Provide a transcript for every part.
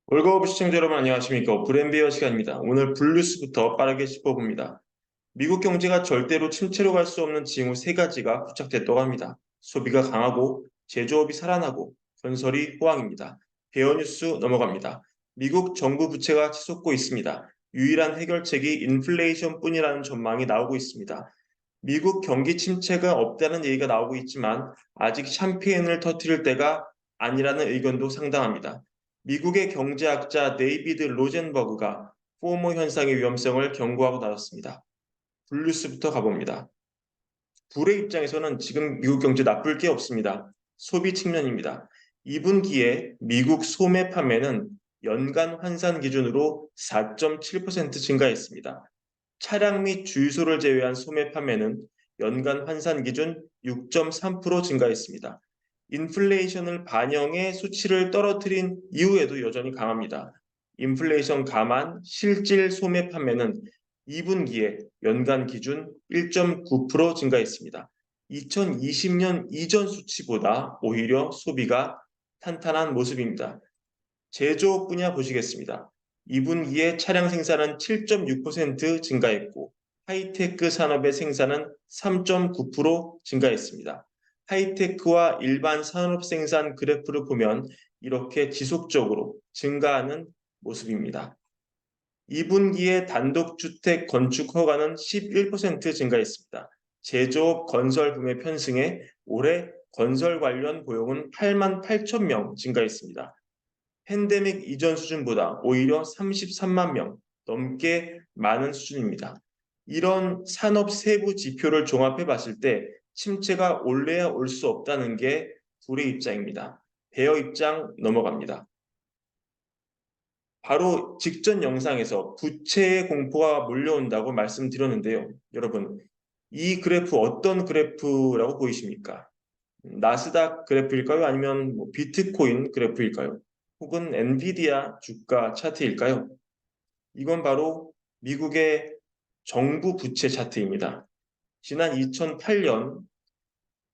월급 시청자 여러분 안녕하십니까? 브랜비어 시간입니다. 오늘 블루스부터 빠르게 짚어봅니다. 미국 경제가 절대로 침체로 갈 수 없는 징후 세 가지가 포착됐다고 합니다. 소비가 강하고 제조업이 살아나고 건설이 호황입니다. 베어 뉴스 넘어갑니다. 미국 정부 부채가 치솟고 있습니다. 유일한 해결책이 인플레이션뿐이라는 전망이 나오고 있습니다. 미국 경기 침체가 없다는 얘기가 나오고 있지만 아직 샴페인을 터뜨릴 때가 아니라는 의견도 상당합니다. 미국의 경제학자 데이비드 로젠버그가 포모 현상의 위험성을 경고하고 나섰습니다. 블루스부터 가봅니다. 불의 입장에서는 지금 미국 경제 나쁠 게 없습니다. 소비 측면입니다. 2분기에 미국 소매 판매는 연간 환산 기준으로 4.7% 증가했습니다. 차량 및 주유소를 제외한 소매 판매는 연간 환산 기준 6.3% 증가했습니다. 인플레이션을 반영해 수치를 떨어뜨린 이후에도 여전히 강합니다. 인플레이션 감안 실질 소매 판매는 2분기에 연간 기준 1.9% 증가했습니다. 2020년 이전 수치보다 오히려 소비가 탄탄한 모습입니다. 제조업 분야 보시겠습니다. 2분기에 차량 생산은 7.6% 증가했고 하이테크 산업의 생산은 3.9% 증가했습니다. 하이테크와 일반 산업 생산 그래프를 보면 이렇게 지속적으로 증가하는 모습입니다. 2분기에 단독주택 건축 허가는 11% 증가했습니다. 제조업 건설 붐의 편승에 올해 건설 관련 고용은 8만 8천 명 증가했습니다. 팬데믹 이전 수준보다 오히려 33만 명 넘게 많은 수준입니다. 이런 산업 세부 지표를 종합해 봤을 때 침체가 올래야 올 수 없다는 게 불의 입장입니다. 베어 입장 넘어갑니다. 바로 직전 영상에서 부채의 공포가 몰려온다고 말씀드렸는데요. 여러분, 이 그래프 어떤 그래프라고 보이십니까? 나스닥 그래프일까요? 아니면 비트코인 그래프일까요? 혹은 엔비디아 주가 차트일까요? 이건 바로 미국의 정부 부채 차트입니다. 지난 2008년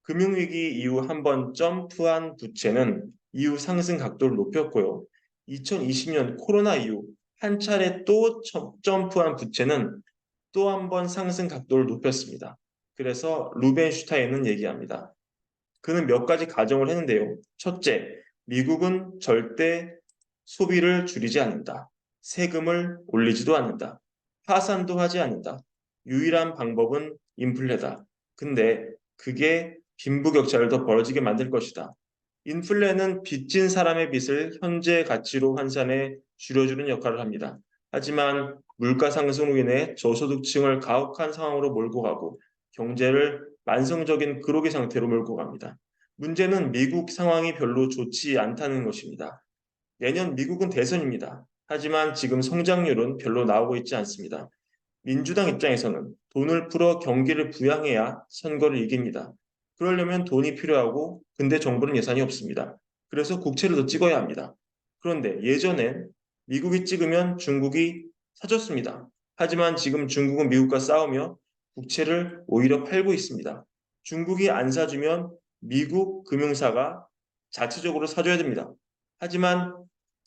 금융위기 이후 한번 점프한 부채는 이후 상승 각도를 높였고요. 2020년 코로나 이후 한 차례 또 점프한 부채는 또 한 번 상승 각도를 높였습니다. 그래서 루벤슈타인은 얘기합니다. 그는 몇 가지 가정을 했는데요. 첫째, 미국은 절대 소비를 줄이지 않는다. 세금을 올리지도 않는다. 파산도 하지 않는다. 유일한 방법은 인플레다. 근데 그게 빈부격차를 더 벌어지게 만들 것이다. 인플레는 빚진 사람의 빚을 현재 가치로 환산해 줄여주는 역할을 합니다. 하지만 물가 상승으로 인해 저소득층을 가혹한 상황으로 몰고 가고 경제를 만성적인 그로기 상태로 몰고 갑니다. 문제는 미국 상황이 별로 좋지 않다는 것입니다. 내년 미국은 대선입니다. 하지만 지금 성장률은 별로 나오고 있지 않습니다. 민주당 입장에서는 돈을 풀어 경기를 부양해야 선거를 이깁니다. 그러려면 돈이 필요하고 근데 정부는 예산이 없습니다. 그래서 국채를 더 찍어야 합니다. 그런데 예전엔 미국이 찍으면 중국이 사줬습니다. 하지만 지금 중국은 미국과 싸우며 국채를 오히려 팔고 있습니다. 중국이 안 사주면 미국 금융사가 자체적으로 사줘야 됩니다. 하지만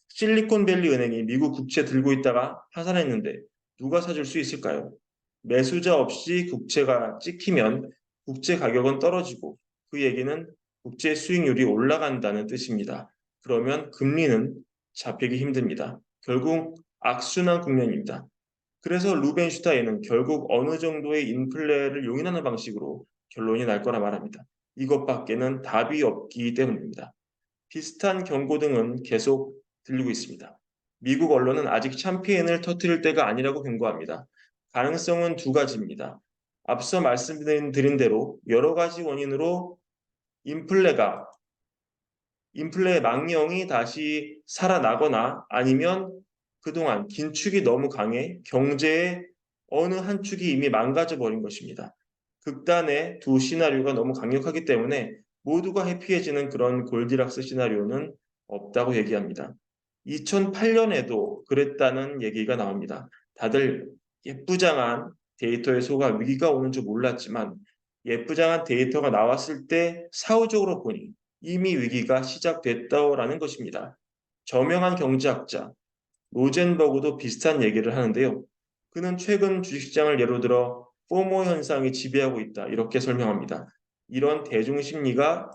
실리콘밸리 은행이 미국 국채 들고 있다가 파산했는데 누가 사줄 수 있을까요? 매수자 없이 국채가 찍히면 국채 가격은 떨어지고 그 얘기는 국채 수익률이 올라간다는 뜻입니다. 그러면 금리는 잡히기 힘듭니다. 결국 악순환 국면입니다. 그래서 루벤슈타인은 결국 어느 정도의 인플레를 용인하는 방식으로 결론이 날 거라 말합니다. 이것밖에는 답이 없기 때문입니다. 비슷한 경고 등은 계속 들리고 있습니다. 미국 언론은 아직 샴페인을 터뜨릴 때가 아니라고 경고합니다. 가능성은 두 가지입니다. 앞서 말씀드린 대로 여러 가지 원인으로 인플레가 인플레 망령이 다시 살아나거나 아니면 그동안 긴축이 너무 강해 경제의 어느 한 축이 이미 망가져 버린 것입니다. 극단의 두 시나리오가 너무 강력하기 때문에 모두가 해피해지는 그런 골디락스 시나리오는 없다고 얘기합니다. 2008년에도 그랬다는 얘기가 나옵니다. 다들 예쁘장한 데이터에 속아 위기가 오는 줄 몰랐지만 예쁘장한 데이터가 나왔을 때 사후적으로 보니 이미 위기가 시작됐다라는 것입니다. 저명한 경제학자 로젠버그도 비슷한 얘기를 하는데요. 그는 최근 주식시장을 예로 들어 포모 현상이 지배하고 있다. 이렇게 설명합니다. 이런 대중심리가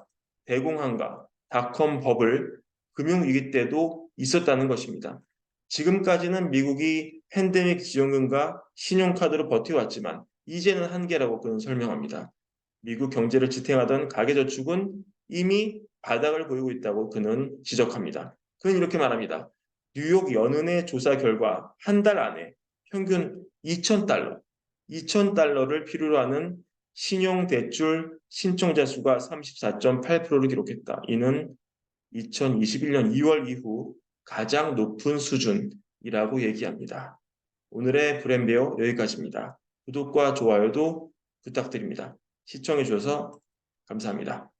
대공황과 닷컴 버블, 금융위기 때도 있었다는 것입니다. 지금까지는 미국이 팬데믹 지원금과 신용카드로 버텨왔지만 이제는 한계라고 그는 설명합니다. 미국 경제를 지탱하던 가계저축은 이미 바닥을 보이고 있다고 그는 지적합니다. 그는 이렇게 말합니다. 뉴욕 연은의 조사 결과 한 달 안에 평균 2,000달러, 2,000달러를 필요로 하는 신용대출 신청자 수가 34.8%를 기록했다. 이는 2021년 2월 이후 가장 높은 수준이라고 얘기합니다. 오늘의 브랜베어 여기까지입니다. 구독과 좋아요도 부탁드립니다. 시청해 주셔서 감사합니다.